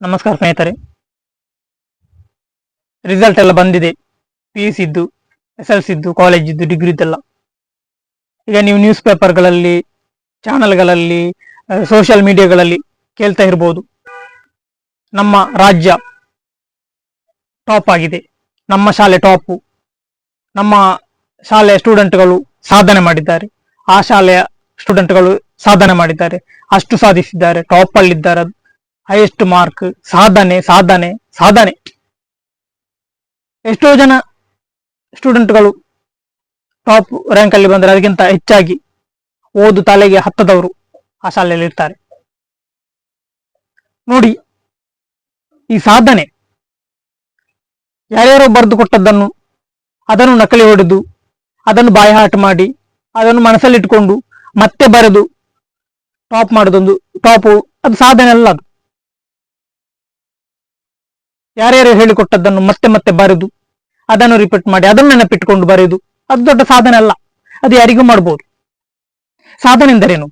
ನಮಸ್ಕಾರ ಸ್ನೇಹಿತರೆ. ರಿಸಲ್ಟ್ ಎಲ್ಲ ಬಂದಿದೆ. PUC ಇದ್ದು, SLC ಇದ್ದು, ಕಾಲೇಜ್ ಇದ್ದು, ಡಿಗ್ರಿ ಇದ್ದೆಲ್ಲ. ಈಗ ನೀವು ನ್ಯೂಸ್ ಪೇಪರ್ಗಳಲ್ಲಿ, ಚಾನಲ್ಗಳಲ್ಲಿ, ಸೋಷಿಯಲ್ ಮೀಡಿಯಾಗಳಲ್ಲಿ ಕೇಳ್ತಾ ಇರ್ಬೋದು, ನಮ್ಮ ರಾಜ್ಯ ಟಾಪ್ ಆಗಿದೆ, ನಮ್ಮ ಶಾಲೆ ಟಾಪು, ನಮ್ಮ ಶಾಲೆಯ ಸ್ಟೂಡೆಂಟ್ಗಳು ಸಾಧನೆ ಮಾಡಿದ್ದಾರೆ, ಆ ಶಾಲೆಯ ಸ್ಟೂಡೆಂಟ್ಗಳು ಸಾಧನೆ ಮಾಡಿದ್ದಾರೆ, ಅಷ್ಟು ಸಾಧಿಸಿದ್ದಾರೆ, ಟಾಪ್ ಅಲ್ಲಿದ್ದಾರೆ, ಹೈಯೆಸ್ಟ್ ಮಾರ್ಕ್, ಸಾಧನೆ ಸಾಧನೆ ಸಾಧನೆ. ಎಷ್ಟೋ ಜನ ಸ್ಟೂಡೆಂಟ್ಗಳು ಟಾಪ್ ರ್ಯಾಂಕ್ ಅಲ್ಲಿ ಬಂದರೆ ಅದಕ್ಕಿಂತ ಹೆಚ್ಚಾಗಿ ಓದು ತಲೆಗೆ ಹತ್ತದವರು ಆ ಶಾಲೆಯಲ್ಲಿ ಇರ್ತಾರೆ. ನೋಡಿ, ಈ ಸಾಧನೆ ಯಾರ್ಯಾರೋ ಬರೆದು ಕೊಟ್ಟದ್ದನ್ನು ಅದನ್ನು ನಕಲಿ ಹೊಡೆದು, ಅದನ್ನು ಬಾಯಹಾಟ ಮಾಡಿ, ಅದನ್ನು ಮನಸ್ಸಲ್ಲಿಟ್ಟುಕೊಂಡು ಮತ್ತೆ ಬರೆದು ಟಾಪ್ ಮಾಡೋದೊಂದು ಟಾಪು, ಅದು ಸಾಧನೆ ಅಲ್ಲ. ಅದು ಯಾರ್ಯಾರು ಹೇಳಿಕೊಟ್ಟದ್ದನ್ನು ಮತ್ತೆ ಮತ್ತೆ ಬರೆದು ಅದನ್ನು ರಿಪೀಟ್ ಮಾಡಿ ಅದನ್ನು ನೆನಪಿಟ್ಟುಕೊಂಡು ಬರೆಯುವುದು ಅದು ದೊಡ್ಡ ಸಾಧನೆ ಅಲ್ಲ. ಅದು ಯಾರಿಗೂ ಮಾಡ್ಬೋದು. ಸಾಧನೆ ಎಂದರೇನು?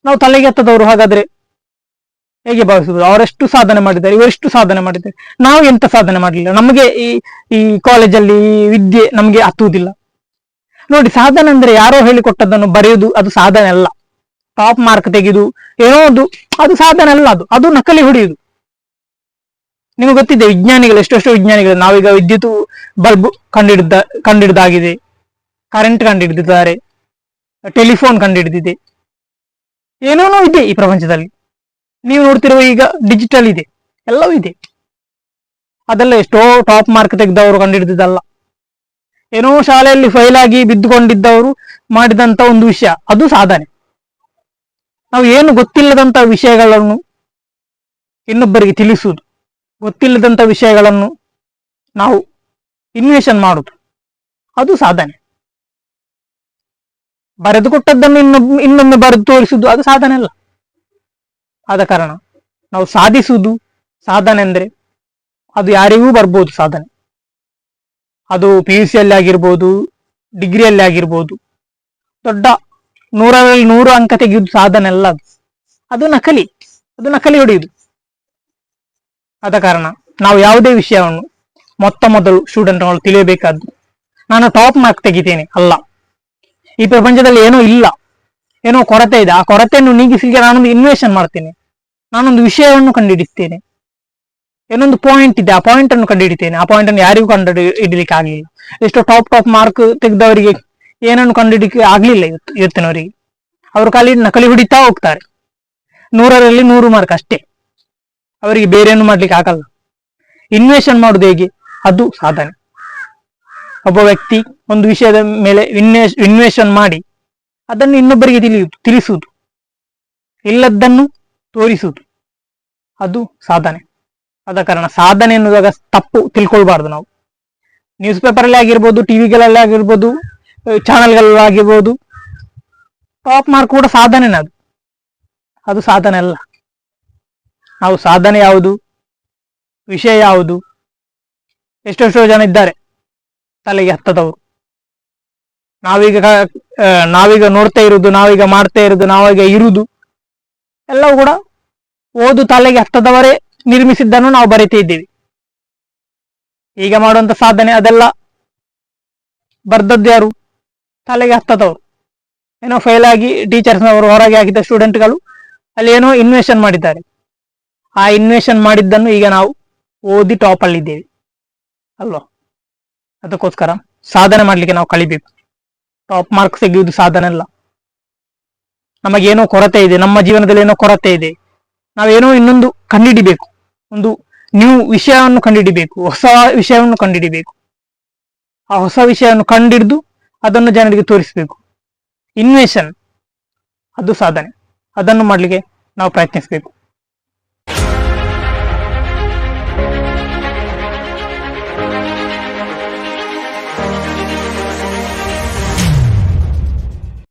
ನಾವು ತಲೆಗೆ ಎತ್ತದವರು ಹಾಗಾದ್ರೆ ಹೇಗೆ ಭಾವಿಸುವುದು? ಅವರೆಷ್ಟು ಸಾಧನೆ ಮಾಡಿದ್ದಾರೆ, ಇವರೆಷ್ಟು ಸಾಧನೆ ಮಾಡಿದ್ದಾರೆ, ನಾವು ಎಂತ ಸಾಧನೆ ಮಾಡಲಿಲ್ಲ, ನಮಗೆ ಈ ಕಾಲೇಜಲ್ಲಿ ವಿದ್ಯೆ ನಮಗೆ ಹತ್ತುವುದಿಲ್ಲ. ನೋಡಿ, ಸಾಧನೆ ಅಂದ್ರೆ ಯಾರೋ ಹೇಳಿಕೊಟ್ಟದ್ದನ್ನು ಬರೆಯುವುದು ಅದು ಸಾಧನೆ ಅಲ್ಲ. ಟಾಪ್ ಮಾರ್ಕ್ ತೆಗೆದು ಏನೋ ಅದು ಸಾಧನೆ ಅಲ್ಲ. ಅದು ನಕಲಿ ಹೊಡೆಯುವುದು. ನಿಮಗೆ ಗೊತ್ತಿದೆ, ವಿಜ್ಞಾನಿಗಳು ಎಷ್ಟೆಷ್ಟೋ ವಿಜ್ಞಾನಿಗಳು, ನಾವೀಗ ವಿದ್ಯುತ್ ಬಲ್ಬ್ ಕಂಡಿಡಿದಾಗಿದೆ, ಕರೆಂಟ್ ಕಂಡುಹಿಡಿದಿದ್ದಾರೆ, ಟೆಲಿಫೋನ್ ಕಂಡುಹಿಡಿದಿದೆ, ಏನೇನೋ ಇದೆ ಈ ಪ್ರಪಂಚದಲ್ಲಿ. ನೀವು ನೋಡ್ತಿರುವ ಈಗ ಡಿಜಿಟಲ್ ಇದೆ, ಎಲ್ಲವೂ ಇದೆ. ಅದೆಲ್ಲ ಎಷ್ಟೋ ಟಾಪ್ ಮಾರ್ಕ್ ತೆಗೆದವರು ಕಂಡುಹಿಡಿದಲ್ಲ. ಏನೋ ಶಾಲೆಯಲ್ಲಿ ಫೈಲ್ ಆಗಿ ಬಿದ್ದುಕೊಂಡಿದ್ದವರು ಮಾಡಿದಂತ ಒಂದು ವಿಷಯ, ಅದು ಸಾಧನೆ. ನಾವು ಏನು ಗೊತ್ತಿಲ್ಲದಂತ ವಿಷಯಗಳನ್ನು ಇನ್ನೊಬ್ಬರಿಗೆ ತಿಳಿಸುವುದು, ಗೊತ್ತಿಲ್ಲದಂತ ವಿಷಯಗಳನ್ನು ನಾವು ಇನ್ವೆಷನ್ ಮಾಡುದು, ಅದು ಸಾಧನೆ. ಬರೆದು ಕೊಟ್ಟದ್ದನ್ನು ಇನ್ನೊಮ್ಮೆ ಬರೆದು ತೋರಿಸುವುದು ಅದು ಸಾಧನೆ ಅಲ್ಲ. ಆದ ಕಾರಣ ನಾವು ಸಾಧಿಸುವುದು ಸಾಧನೆ ಅಂದ್ರೆ ಅದು ಯಾರಿಗೂ ಬರ್ಬೋದು ಸಾಧನೆ. ಅದು PUC ಅಲ್ಲಿ ಆಗಿರ್ಬೋದು, ಡಿಗ್ರಿಯಲ್ಲಿ ಆಗಿರ್ಬೋದು. ದೊಡ್ಡ 100ರಲ್ಲಿ 100 ಅಂಕ ತೆಗೆಯುವುದು ಸಾಧನೆ ಅಲ್ಲ. ಅದು ನಕಲಿ ಹೊಡೆಯುವುದು. ಆದ ಕಾರಣ ನಾವು ಯಾವುದೇ ವಿಷಯವನ್ನು ಮೊದಲು ಸ್ಟೂಡೆಂಟ್ಗಳು ತಿಳಿಯಬೇಕಾದ್ದು, ನಾನು ಟಾಪ್ ಮಾರ್ಕ್ ತೆಗಿತೇನೆ ಅಲ್ಲ. ಈ ಪ್ರಪಂಚದಲ್ಲಿ ಏನೋ ಇಲ್ಲ, ಏನೋ ಕೊರತೆ ಇದೆ, ಆ ಕೊರತೆಯನ್ನು ನೀಗಿಸಲಿಕ್ಕೆ ನಾನೊಂದು ಇನ್ವೆಷನ್ ಮಾಡ್ತೇನೆ, ನಾನೊಂದು ವಿಷಯವನ್ನು ಕಂಡುಹಿಡಿಸ್ತೇನೆ. ಏನೊಂದು ಪಾಯಿಂಟ್ ಇದೆ, ಆ ಪಾಯಿಂಟ್ ಅನ್ನು ಕಂಡುಹಿಡಿತೇನೆ. ಆ ಪಾಯಿಂಟ್ ಅನ್ನು ಯಾರಿಗೂ ಕಂಡುಹಿಡಿಲಿಕ್ಕೆ ಆಗ್ಲಿಲ್ಲ. ಎಷ್ಟೋ ಟಾಪ್ ಮಾರ್ಕ್ ತೆಗೆದವರಿಗೆ ಏನನ್ನು ಕಂಡುಹಿಡಿಲಿಕ್ಕೆ ಆಗ್ಲಿಲ್ಲ ಇವತ್ತಿನವರಿಗೆ. ಅವರು ನಕಲಿ ಹೊಡಿತಾ ಹೋಗ್ತಾರೆ. 100ರಲ್ಲಿ 100 ಮಾರ್ಕ್ ಅಷ್ಟೇ, ಅವರಿಗೆ ಬೇರೇನು ಮಾಡ್ಲಿಕ್ಕೆ ಆಗಲ್ಲ. ಇನ್ವೆಷನ್ ಮಾಡುದು ಹೇಗೆ? ಅದು ಸಾಧನೆ. ಒಬ್ಬ ವ್ಯಕ್ತಿ ಒಂದು ವಿಷಯದ ಮೇಲೆ ಇನ್ವೆಷನ್ ಮಾಡಿ ಅದನ್ನು ಇನ್ನೊಬ್ಬರಿಗೆ ತಿಳಿಸುವುದು, ಇಲ್ಲದ್ದನ್ನು ತೋರಿಸುವುದು, ಅದು ಸಾಧನೆ. ಆದ ಕಾರಣ ಸಾಧನೆ ಎನ್ನುವಾಗ ತಪ್ಪು ತಿಳ್ಕೊಳ್ಬಾರ್ದು. ನಾವು ನ್ಯೂಸ್ ಪೇಪರ್ ಅಲ್ಲಿ ಆಗಿರ್ಬೋದು, ಟಿವಿಗಳಲ್ಲಿ ಆಗಿರ್ಬೋದು, ಚಾನಲ್ಗಳಲ್ಲಿ ಆಗಿರ್ಬೋದು, ಟಾಪ್ ಮಾರ್ಕ್ ಕೂಡ ಸಾಧನೆನೇ. ಅದು ಸಾಧನೆ ಅಲ್ಲ. ನಾವು ಸಾಧನೆ ಯಾವುದು, ವಿಷಯ ಯಾವುದು? ಎಷ್ಟೆಷ್ಟೋ ಜನ ಇದ್ದಾರೆ ತಲೆಗೆ ಹತ್ತದವರು. ನಾವೀಗ ನೋಡ್ತಾ ಇರುವುದು, ನಾವೀಗ ಮಾಡ್ತಾ ಇರುವುದು, ನಾವೀಗ ಇರುವುದು ಎಲ್ಲವೂ ಕೂಡ ಓದು ತಲೆಗೆ ಹತ್ತದವರೇ ನಿರ್ಮಿಸಿದ್ದನ್ನು ನಾವು ಬರಿತಾ ಇದ್ದೀವಿ. ಈಗ ಮಾಡುವಂತ ಸಾಧನೆ ಅದೆಲ್ಲ ಬರ್ದದ್ದು ಯಾರು? ತಲೆಗೆ ಹತ್ತದವರು. ಏನೋ ಫೇಲ್ ಆಗಿ ಟೀಚರ್ಸ್ನವರು ಹೊರಗೆ ಹಾಕಿದ ಸ್ಟೂಡೆಂಟ್ಗಳು ಅಲ್ಲಿ ಏನೋ ಇನ್ವೆಷನ್ ಮಾಡಿದ್ದಾರೆ. ಆ ಇನ್ವೆಷನ್ ಮಾಡಿದ್ದನ್ನು ಈಗ ನಾವು ಓದಿ ಟಾಪ್ ಅಲ್ಲಿ ಇದ್ದೇವೆ ಅಲ್ವಾ? ಅದಕ್ಕೋಸ್ಕರ ಸಾಧನೆ ಮಾಡ್ಲಿಕ್ಕೆ ನಾವು ಕಲಿಬೇಕು. ಟಾಪ್ ಮಾರ್ಕ್ ತೆಗೆಯುವುದು ಸಾಧನೆ ಅಲ್ಲ. ನಮಗೇನೋ ಕೊರತೆ ಇದೆ, ನಮ್ಮ ಜೀವನದಲ್ಲಿ ಏನೋ ಕೊರತೆ ಇದೆ, ನಾವೇನೋ ಇನ್ನೊಂದು ಕಂಡುಹಿಡಿಬೇಕು, ಒಂದು ನ್ಯೂ ವಿಷಯವನ್ನು ಕಂಡುಹಿಡಿಬೇಕು, ಹೊಸ ವಿಷಯವನ್ನು ಕಂಡುಹಿಡಿಬೇಕು. ಆ ಹೊಸ ವಿಷಯವನ್ನು ಕಂಡುಹಿಡಿದು ಅದನ್ನು ಜನರಿಗೆ ತೋರಿಸಬೇಕು. ಇನ್ವೆಷನ್ ಅದು ಸಾಧನೆ. ಅದನ್ನು ಮಾಡ್ಲಿಕ್ಕೆ ನಾವು ಪ್ರಯತ್ನಿಸಬೇಕು.